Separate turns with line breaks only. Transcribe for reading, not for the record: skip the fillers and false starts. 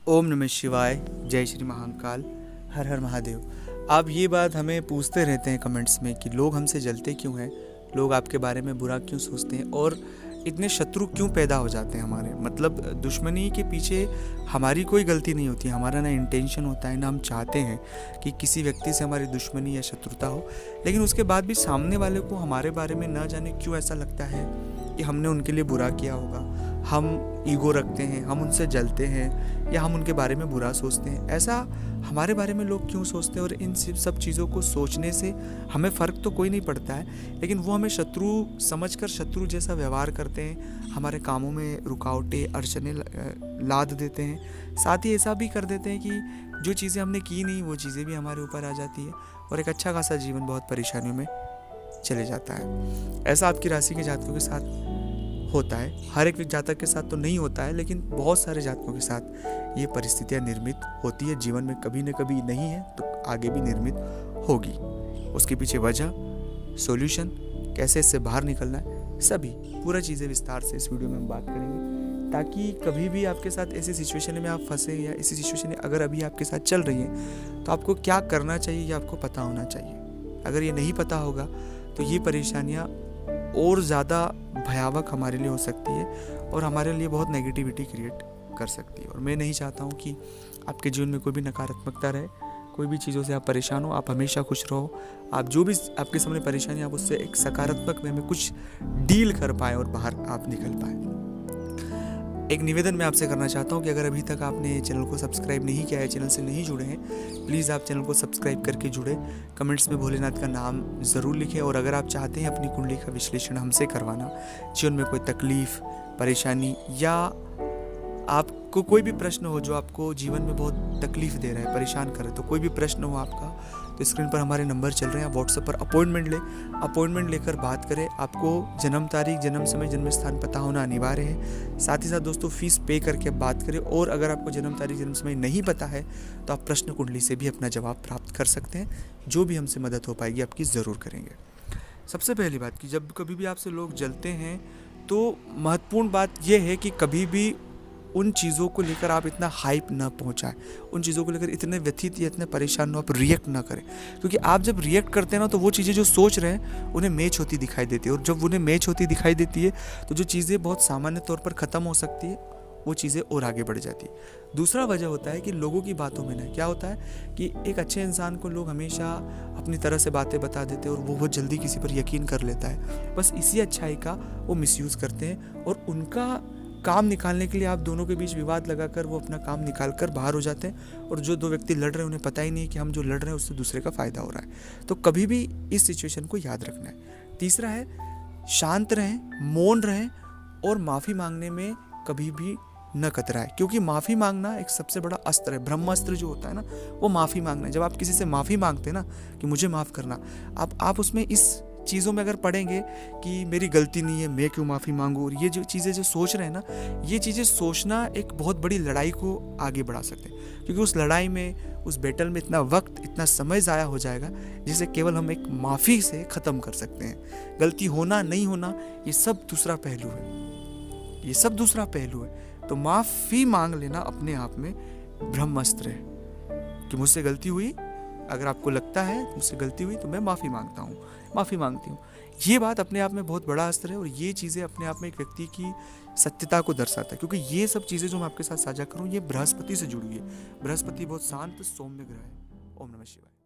ओम नमः शिवाय। जय श्री महाकाल। हर हर महादेव। आप ये बात हमें पूछते रहते हैं कमेंट्स में कि लोग हमसे जलते क्यों हैं, लोग आपके बारे में बुरा क्यों सोचते हैं और इतने शत्रु क्यों पैदा हो जाते हैं हमारे। मतलब दुश्मनी के पीछे हमारी कोई गलती नहीं होती, हमारा ना इंटेंशन होता है, ना हम चाहते हैं कि किसी व्यक्ति से हमारी दुश्मनी या शत्रुता हो, लेकिन उसके बाद भी सामने वाले को हमारे बारे में ना जाने क्यों ऐसा लगता है कि हमने उनके लिए बुरा किया होगा। हम ईगो रखते हैं, हम उनसे जलते हैं या हम उनके बारे में बुरा सोचते हैं। ऐसा हमारे बारे में लोग क्यों सोचते हैं और इन सब चीज़ों को सोचने से हमें फ़र्क तो कोई नहीं पड़ता है, लेकिन वो हमें शत्रु समझकर शत्रु जैसा व्यवहार करते हैं, हमारे कामों में रुकावटें अड़चनें लाद देते हैं। साथ ही ऐसा भी कर देते हैं कि जो चीज़ें हमने की नहीं वो चीज़ें भी हमारे ऊपर आ जाती है और एक अच्छा खासा जीवन बहुत परेशानियों में चले जाता है। ऐसा आपकी राशि के जातकों के साथ होता है। हर एक जातक के साथ तो नहीं होता है, लेकिन बहुत सारे जातकों के साथ ये परिस्थितियाँ निर्मित होती है। जीवन में कभी न कभी नहीं है तो आगे भी निर्मित होगी। उसके पीछे वजह, सॉल्यूशन, कैसे इससे बाहर निकलना है, सभी पूरा चीज़ें विस्तार से इस वीडियो में हम बात करेंगे, ताकि कभी भी आपके साथ ऐसी सिचुएशन में आप फंसे या ऐसी सिचुएशन अगर अभी आपके साथ चल रही है तो आपको क्या करना चाहिए ये आपको पता होना चाहिए। अगर ये नहीं पता होगा तो ये परेशानियाँ और ज़्यादा भयावह हमारे लिए हो सकती है और हमारे लिए बहुत नेगेटिविटी क्रिएट कर सकती है। और मैं नहीं चाहता हूँ कि आपके जीवन में कोई भी नकारात्मकता रहे, कोई भी चीज़ों से आप परेशान हो। आप हमेशा खुश रहो। आप जो भी आपके सामने परेशानी, आप उससे एक सकारात्मक वे में कुछ डील कर पाए और बाहर आप निकल पाए। एक निवेदन मैं आपसे करना चाहता हूँ कि अगर अभी तक आपने चैनल को सब्सक्राइब नहीं किया है, चैनल से नहीं जुड़े हैं, प्लीज़ आप चैनल को सब्सक्राइब करके जुड़े। कमेंट्स में भोलेनाथ का नाम ज़रूर लिखें। और अगर आप चाहते हैं अपनी कुंडली का विश्लेषण हमसे करवाना, जीवन में कोई तकलीफ़, परेशानी या आपको कोई भी प्रश्न हो जो आपको जीवन में बहुत तकलीफ़ दे रहा है, परेशान कर रहा है, तो कोई भी प्रश्न हो आपका, तो स्क्रीन पर हमारे नंबर चल रहे हैं। आप व्हाट्सएप पर अपॉइंटमेंट लेकर बात करें। आपको जन्म तारीख, जन्म समय, जन्म स्थान पता होना अनिवार्य है। साथ ही साथ दोस्तों फीस पे करके बात करें। और अगर आपको जन्म तारीख, जन्म समय नहीं पता है तो आप प्रश्न कुंडली से भी अपना जवाब प्राप्त कर सकते हैं। जो भी हमसे मदद हो पाएगी आपकी ज़रूर करेंगे। सबसे पहली बात कि जब कभी भी आपसे लोग जलते हैं तो महत्वपूर्ण बात यह है कि कभी भी उन चीज़ों को लेकर आप इतना हाइप ना पहुंचाएं, उन चीज़ों को लेकर इतने व्यथित या इतने परेशान हो आप रिएक्ट ना करें। क्योंकि आप जब रिएक्ट करते हैं ना तो वो चीज़ें जो सोच रहे हैं उन्हें मैच होती दिखाई देती है, और जब उन्हें मैच होती दिखाई देती है तो जो चीज़ें बहुत सामान्य तौर पर ख़त्म हो सकती है वो चीज़ें और आगे बढ़ जाती है। दूसरा वजह होता है कि लोगों की बातों में ना क्या होता है कि एक अच्छे इंसान को लोग हमेशा अपनी तरह से बातें बता देते हैं और वो बहुत जल्दी किसी पर यकीन कर लेता है। बस इसी अच्छाई का वो मिसयूज़ करते हैं और उनका काम निकालने के लिए आप दोनों के बीच विवाद लगाकर वो अपना काम निकाल कर बाहर हो जाते हैं। और जो दो व्यक्ति लड़ रहे हैं उन्हें पता ही नहीं है कि हम जो लड़ रहे हैं उससे दूसरे का फ़ायदा हो रहा है। तो कभी भी इस सिचुएशन को याद रखना है। तीसरा है शांत रहें, मौन रहें और माफ़ी मांगने में कभी भी न कतराए, क्योंकि माफ़ी मांगना एक सबसे बड़ा अस्त्र है। ब्रह्मास्त्र जो होता है ना वो माफ़ी मांगना है। जब आप किसी से माफ़ी मांगते हैं ना कि मुझे माफ़ करना, आप उसमें इस चीज़ों में अगर पढ़ेंगे कि मेरी गलती नहीं है, मैं क्यों माफ़ी मांगूँ, और ये जो चीज़ें जो सोच रहे हैं ना, ये चीज़ें सोचना एक बहुत बड़ी लड़ाई को आगे बढ़ा सकते हैं। क्योंकि उस लड़ाई में, उस बैटल में इतना वक्त, इतना समय ज़ाया हो जाएगा जिसे केवल हम एक माफ़ी से ख़त्म कर सकते हैं। गलती होना नहीं होना ये सब दूसरा पहलू है, ये सब दूसरा पहलू है। तो माफ़ी मांग लेना अपने आप में ब्रह्मास्त्र है कि मुझसे गलती हुई, अगर आपको लगता है मुझसे गलती हुई तो मैं माफ़ी मांगता हूँ, माफ़ी मांगती हूँ। ये बात अपने आप में बहुत बड़ा अस्त्र है और ये चीज़ें अपने आप में एक व्यक्ति की सत्यता को दर्शाता है। क्योंकि ये सब चीज़ें जो मैं आपके साथ साझा करूँ ये बृहस्पति से जुड़ी हुई है। बृहस्पति बहुत शांत सौम्य ग्रह है। ओम नमः शिवाय।